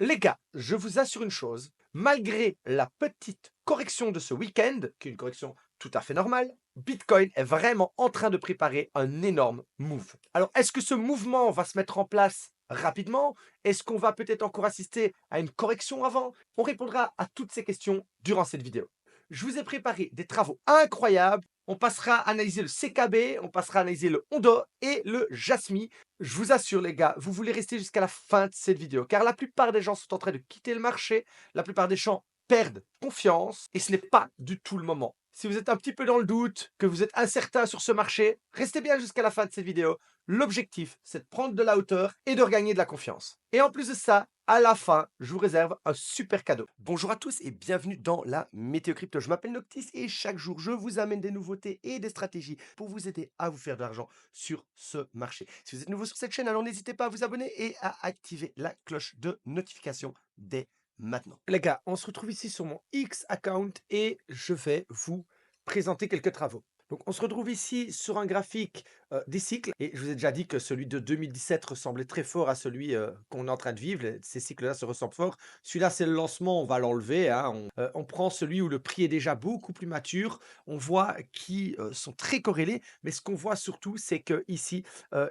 Les gars, je vous assure une chose, malgré la petite correction de ce week-end, qui est une correction tout à fait normale, Bitcoin est vraiment en train de préparer un énorme move. Alors, est-ce que ce mouvement va se mettre en place rapidement? Est-ce qu'on va peut-être encore assister à une correction avant? On répondra à toutes ces questions durant cette vidéo. Je vous ai préparé des travaux incroyables. On passera à analyser le CKB, on passera à analyser le Hondo et le Jasmy. Je vous assure les gars, vous voulez rester jusqu'à la fin de cette vidéo, car la plupart des gens sont en train de quitter le marché, la plupart des gens perdent confiance, et ce n'est pas du tout le moment. Si vous êtes un petit peu dans le doute, que vous êtes incertain sur ce marché, restez bien jusqu'à la fin de cette vidéo. L'objectif, c'est de prendre de la hauteur et de regagner de la confiance. Et en plus de ça, à la fin, je vous réserve un super cadeau. Bonjour à tous et bienvenue dans la Météo Crypto. Je m'appelle Noctis et chaque jour, je vous amène des nouveautés et des stratégies pour vous aider à vous faire de l'argent sur ce marché. Si vous êtes nouveau sur cette chaîne, alors n'hésitez pas à vous abonner et à activer la cloche de notification dès maintenant. Les gars, on se retrouve ici sur mon X account et je vais vous présenter quelques travaux. Donc on se retrouve ici sur un graphique des cycles et je vous ai déjà dit que celui de 2017 ressemblait très fort à celui qu'on est en train de vivre. Ces cycles-là se ressemblent fort. Celui-là, c'est le lancement, on va l'enlever, hein. On prend celui où le prix est déjà beaucoup plus mature. On voit qu'ils sont très corrélés, mais ce qu'on voit surtout, c'est qu'ici,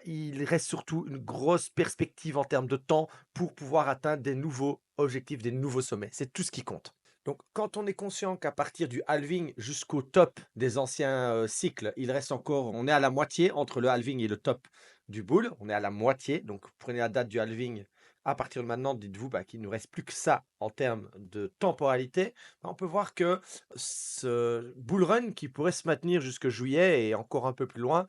il reste surtout une grosse perspective en termes de temps pour pouvoir atteindre des nouveaux objectifs, des nouveaux sommets. C'est tout ce qui compte. Donc, quand on est conscient qu'à partir du halving jusqu'au top des anciens cycles, il reste encore, on est à la moitié entre le halving et le top du bull, on est à la moitié. Donc, prenez la date du halving. À partir de maintenant, dites-vous qu'il ne nous reste plus que ça en termes de temporalité. On peut voir que ce bull run qui pourrait se maintenir jusque juillet et encore un peu plus loin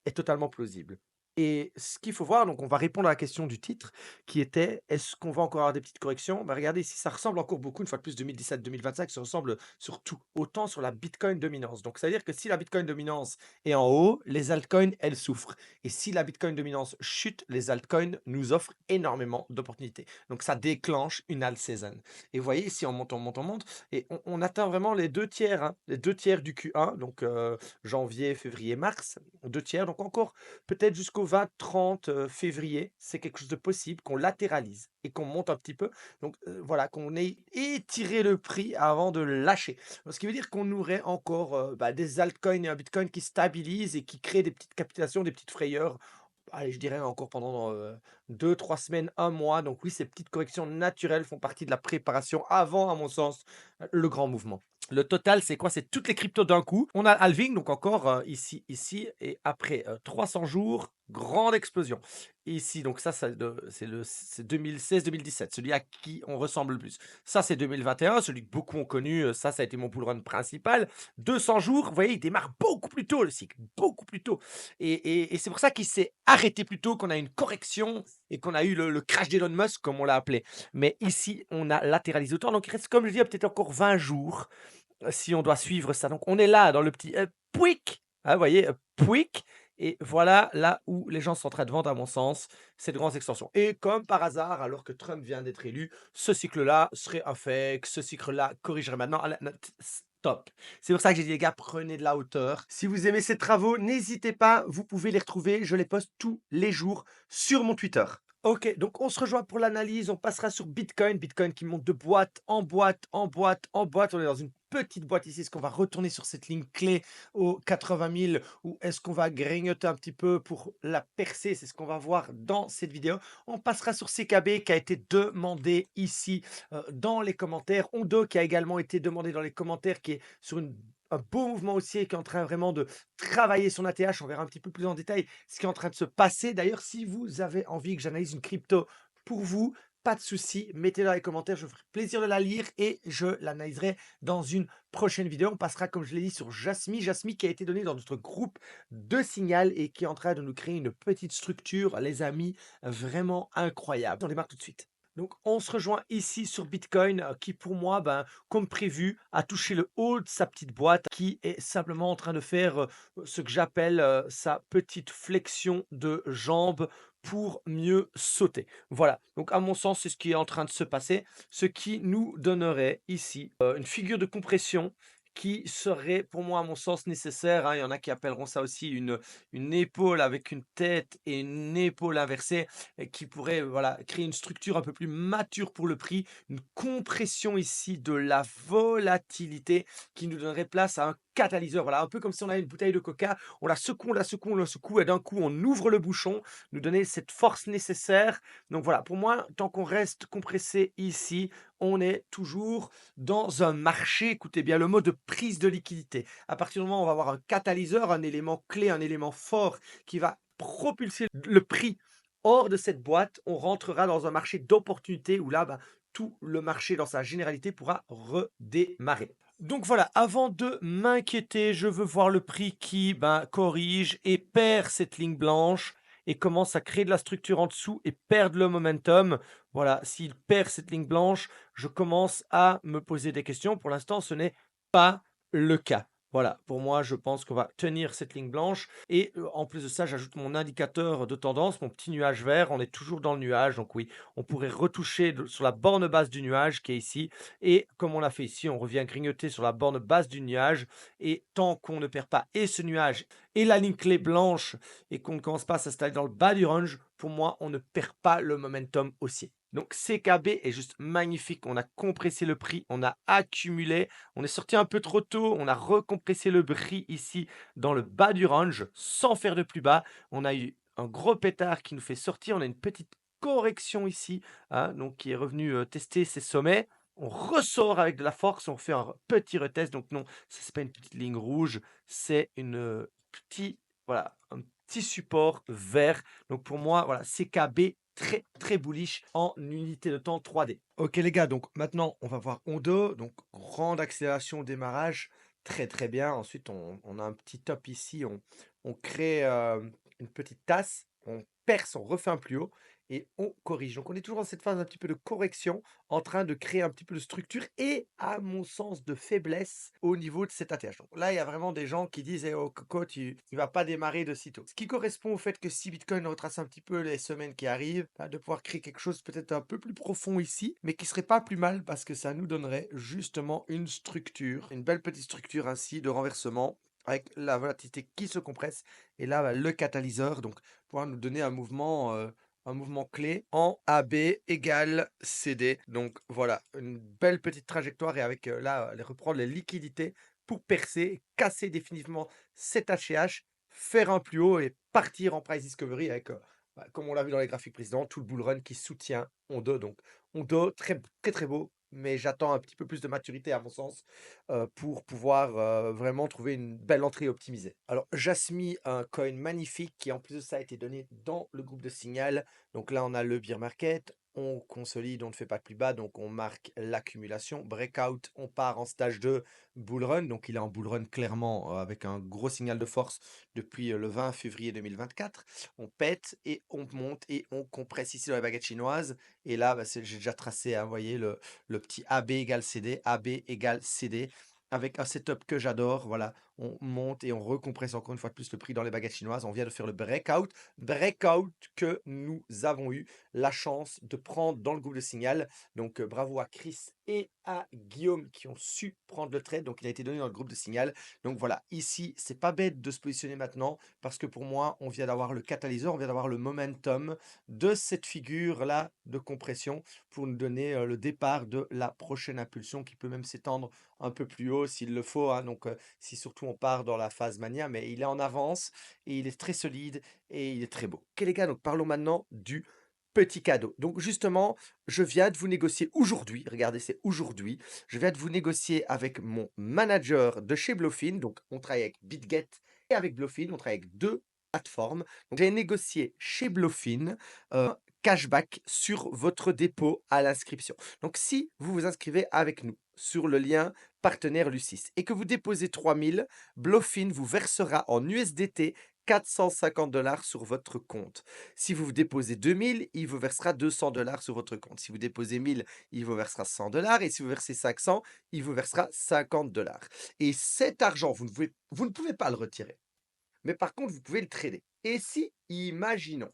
est totalement plausible. Et ce qu'il faut voir, donc on va répondre à la question du titre qui était: «Est-ce qu'on va encore avoir des petites corrections?» Regardez ici, ça ressemble encore beaucoup, une fois de plus, 2017-2025, ça ressemble sur tout, autant sur la Bitcoin dominance. Donc ça veut dire que si la Bitcoin dominance est en haut, les altcoins, elles souffrent. Et si la Bitcoin dominance chute, les altcoins nous offrent énormément d'opportunités. Donc ça déclenche une alt season. Et vous voyez ici, on monte, on monte, on monte, et on atteint vraiment les 2 tiers, hein, les 2 tiers du Q1, donc janvier, février, mars, 2 tiers, donc encore peut-être jusqu'au 20-30 février, c'est quelque chose de possible, qu'on latéralise et qu'on monte un petit peu. Donc voilà, qu'on ait étiré le prix avant de lâcher. Ce qui veut dire qu'on aurait encore des altcoins et un Bitcoin qui stabilisent et qui créent des petites capitulations, des petites frayeurs. Allez, je dirais encore pendant 2-3 semaines, un mois. Donc oui, ces petites corrections naturelles font partie de la préparation avant, à mon sens, le grand mouvement. Le total, c'est quoi? C'est toutes les cryptos d'un coup. On a halving, donc encore ici, ici, et après 300 jours, grande explosion. Ici, donc ça, c'est 2016-2017, celui à qui on ressemble le plus. Ça, c'est 2021, celui que beaucoup ont connu. Ça a été mon bull run principal. 200 jours, vous voyez, il démarre beaucoup plus tôt le cycle, beaucoup plus tôt. Et c'est pour ça qu'il s'est arrêté plus tôt, qu'on a une correction et qu'on a eu le crash d'Elon Musk, comme on l'a appelé. Mais ici, on a latéralisé autant. Donc il reste, comme je dis, peut-être encore 20 jours si on doit suivre ça. Donc on est là dans le petit pouic, hein, vous voyez, pouic, et voilà là où les gens sont en train de vendre, à mon sens, ces grandes extensions. Et comme par hasard, alors que Trump vient d'être élu, ce cycle-là serait un fake, ce cycle-là corrigerait maintenant. Stop. C'est pour ça que j'ai dit, les gars, prenez de la hauteur. Si vous aimez ces travaux, n'hésitez pas, vous pouvez les retrouver. Je les poste tous les jours sur mon Twitter. Ok, donc on se rejoint pour l'analyse. On passera sur Bitcoin. Bitcoin qui monte de boîte en boîte, en boîte, en boîte. On est dans une petite boîte ici. Est-ce qu'on va retourner sur cette ligne clé aux 80 000 ou est-ce qu'on va grignoter un petit peu pour la percer? C'est ce qu'on va voir dans cette vidéo. On passera sur CKB qui a été demandé ici dans les commentaires. Ondo qui a également été demandé dans les commentaires, qui est sur un beau mouvement aussi et qui est en train vraiment de travailler son ATH. On verra un petit peu plus en détail ce qui est en train de se passer. D'ailleurs, si vous avez envie que j'analyse une crypto pour vous, pas de souci, mettez-le dans les commentaires, je me ferai plaisir de la lire et je l'analyserai dans une prochaine vidéo. On passera, comme je l'ai dit, sur Jasmy. Jasmy qui a été donné dans notre groupe de Signal et qui est en train de nous créer une petite structure, les amis, vraiment incroyable. On démarre tout de suite. Donc, on se rejoint ici sur Bitcoin qui, pour moi, comme prévu, a touché le haut de sa petite boîte qui est simplement en train de faire ce que j'appelle sa petite flexion de jambes pour mieux sauter. Voilà, donc à mon sens, c'est ce qui est en train de se passer, ce qui nous donnerait ici une figure de compression qui serait pour moi, à mon sens, nécessaire, hein. Il y en a qui appelleront ça aussi une épaule avec une tête et une épaule inversée et qui pourrait, voilà, créer une structure un peu plus mature pour le prix, une compression ici de la volatilité qui nous donnerait place à un catalyseur. Voilà, un peu comme si on avait une bouteille de coca, on la secoue, on la secoue, on la secoue et d'un coup on ouvre le bouchon, nous donner cette force nécessaire. Donc voilà, pour moi, tant qu'on reste compressé ici, on est toujours dans un marché, écoutez bien le mot, de prise de liquidité. À partir du moment où on va avoir un catalyseur, un élément clé, un élément fort qui va propulser le prix hors de cette boîte, on rentrera dans un marché d'opportunité où là, ben, tout le marché dans sa généralité pourra redémarrer. Donc voilà, avant de m'inquiéter, je veux voir le prix qui ben, corrige et perd cette ligne blanche et commence à créer de la structure en dessous et perdre le momentum. Voilà, s'il perd cette ligne blanche, je commence à me poser des questions. Pour l'instant, ce n'est pas le cas. Voilà, pour moi, je pense qu'on va tenir cette ligne blanche. Et en plus de ça, j'ajoute mon indicateur de tendance, mon petit nuage vert. On est toujours dans le nuage. Donc oui, on pourrait retoucher sur la borne basse du nuage qui est ici. Et comme on l'a fait ici, on revient grignoter sur la borne basse du nuage. Et tant qu'on ne perd pas et ce nuage et la ligne clé blanche et qu'on ne commence pas à s'installer dans le bas du range, pour moi, on ne perd pas le momentum haussier. Donc CKB est juste magnifique. On a compressé le prix, on a accumulé, on est sorti un peu trop tôt, on a recompressé le prix ici dans le bas du range sans faire de plus bas. On a eu un gros pétard qui nous fait sortir. On a une petite correction ici, hein, donc qui est revenu tester ses sommets. On ressort avec de la force, on fait un petit retest. Donc non, ça c'est pas une petite ligne rouge, c'est une petit, voilà, un petit support vert. Donc pour moi, voilà, CKB très très bullish en unité de temps 3D. Ok les gars, donc maintenant on va voir Ondo, donc grande accélération au démarrage, très très bien. Ensuite on a un petit top ici, on crée une petite tasse, on perce, on refait un plus haut et on corrige. Donc on est toujours dans cette phase un petit peu de correction, en train de créer un petit peu de structure et à mon sens de faiblesse au niveau de cet ATH. Donc là il y a vraiment des gens qui disent: «Eh oh Coco, tu vas pas démarrer de sitôt». Ce qui correspond au fait que si Bitcoin retrace un petit peu les semaines qui arrivent, bah, de pouvoir créer quelque chose peut-être un peu plus profond ici, mais qui serait pas plus mal parce que ça nous donnerait justement une structure, une belle petite structure ainsi de renversement avec la volatilité qui se compresse et là, bah, le catalyseur, donc pouvoir nous donner un mouvement clé en AB égale CD. Donc voilà, une belle petite trajectoire et avec là, reprendre les liquidités pour percer, casser définitivement cet HH, faire un plus haut et partir en price discovery avec, bah, comme on l'a vu dans les graphiques précédents, tout le bull run qui soutient Ondo. Donc Ondo, très très très beau, mais j'attends un petit peu plus de maturité à mon sens pour pouvoir vraiment trouver une belle entrée optimisée. Alors, Jasmy, un coin magnifique qui, en plus de ça, a été donné dans le groupe de Signal. Donc là, on a le bear market, on consolide, on ne fait pas de plus bas, donc on marque l'accumulation. Breakout, on part en stage 2, bull run. Donc il est en bull run clairement avec un gros signal de force depuis le 20 février 2024. On pète et on monte et on compresse ici dans la baguette chinoise. Et là, bah, j'ai déjà tracé, hein, vous voyez, le petit AB égale CD, AB égale CD avec un setup que j'adore. Voilà, on monte et on recompresse encore une fois de plus le prix dans les baguettes chinoises. On vient de faire le breakout. Breakout que nous avons eu la chance de prendre dans le groupe de Signal. Donc, bravo à Chris et à Guillaume qui ont su prendre le trade. Donc, il a été donné dans le groupe de Signal. Donc, voilà, ici, c'est pas bête de se positionner maintenant parce que pour moi, on vient d'avoir le catalyseur, on vient d'avoir le momentum de cette figure-là de compression pour nous donner le départ de la prochaine impulsion qui peut même s'étendre un peu plus haut s'il le faut, hein. Donc, si surtout on part dans la phase mania, mais il est en avance et il est très solide et il est très beau. Ok les gars, donc parlons maintenant du petit cadeau. Donc justement, je viens de vous négocier aujourd'hui, regardez, c'est aujourd'hui, je viens de vous négocier avec mon manager de chez Bluefin. Donc on travaille avec BitGet et avec Bluefin, on travaille avec deux plateformes. Donc j'ai négocié chez Bluefin cashback sur votre dépôt à l'inscription. Donc si vous vous inscrivez avec nous sur le lien partenaire Lucis et que vous déposez 3000, Bluefin vous versera en USDT 450 dollars sur votre compte. Si vous déposez 2000, il vous versera 200 dollars sur votre compte. Si vous déposez 1000, il vous versera 100 dollars. Et si vous versez 500, il vous versera 50 dollars. Et cet argent, vous ne pouvez pas le retirer. Mais par contre, vous pouvez le trader. Et si, imaginons,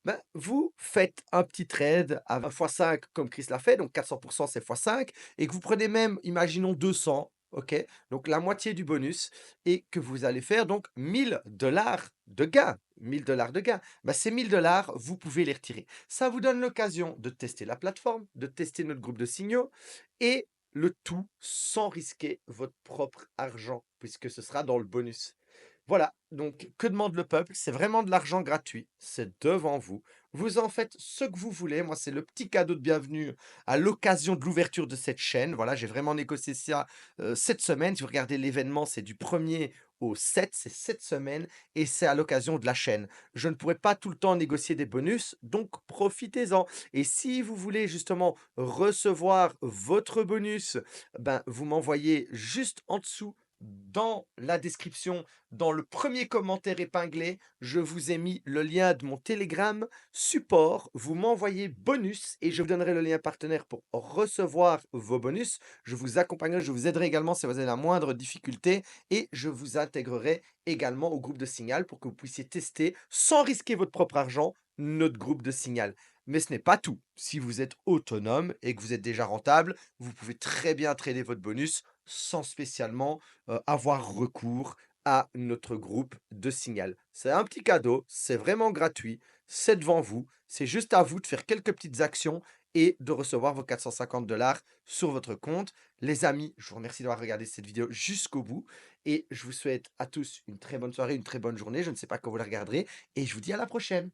ben, vous faites un petit trade à x5 comme Chris l'a fait, donc 400% c'est x5, et que vous prenez même, imaginons 200, OK? Donc la moitié du bonus et que vous allez faire donc 1 000 $ de gain. 1 000 $ de gain. Bah, ces 1 000 $ vous pouvez les retirer. Ça vous donne l'occasion de tester la plateforme, de tester notre groupe de signaux et le tout sans risquer votre propre argent puisque ce sera dans le bonus. Voilà, donc que demande le peuple? C'est vraiment de l'argent gratuit, c'est devant vous. Vous en faites ce que vous voulez. Moi, c'est le petit cadeau de bienvenue à l'occasion de l'ouverture de cette chaîne. Voilà, j'ai vraiment négocié ça, cette semaine. Si vous regardez l'événement, c'est du 1er au 7, c'est cette semaine et c'est à l'occasion de la chaîne. Je ne pourrai pas tout le temps négocier des bonus, donc profitez-en et si vous voulez justement recevoir votre bonus, ben, vous m'envoyez juste en dessous dans la description, dans le premier commentaire épinglé, je vous ai mis le lien de mon Telegram support. Vous m'envoyez bonus et je vous donnerai le lien partenaire pour recevoir vos bonus. Je vous accompagnerai, je vous aiderai également si vous avez la moindre difficulté et je vous intégrerai également au groupe de Signal pour que vous puissiez tester sans risquer votre propre argent notre groupe de Signal. Mais ce n'est pas tout. Si vous êtes autonome et que vous êtes déjà rentable, vous pouvez très bien trader votre bonus sans spécialement avoir recours à notre groupe de Signal. C'est un petit cadeau, c'est vraiment gratuit, c'est devant vous, c'est juste à vous de faire quelques petites actions et de recevoir vos 450 $ sur votre compte. Les amis, je vous remercie d'avoir regardé cette vidéo jusqu'au bout et je vous souhaite à tous une très bonne soirée, une très bonne journée. Je ne sais pas quand vous la regarderez et je vous dis à la prochaine.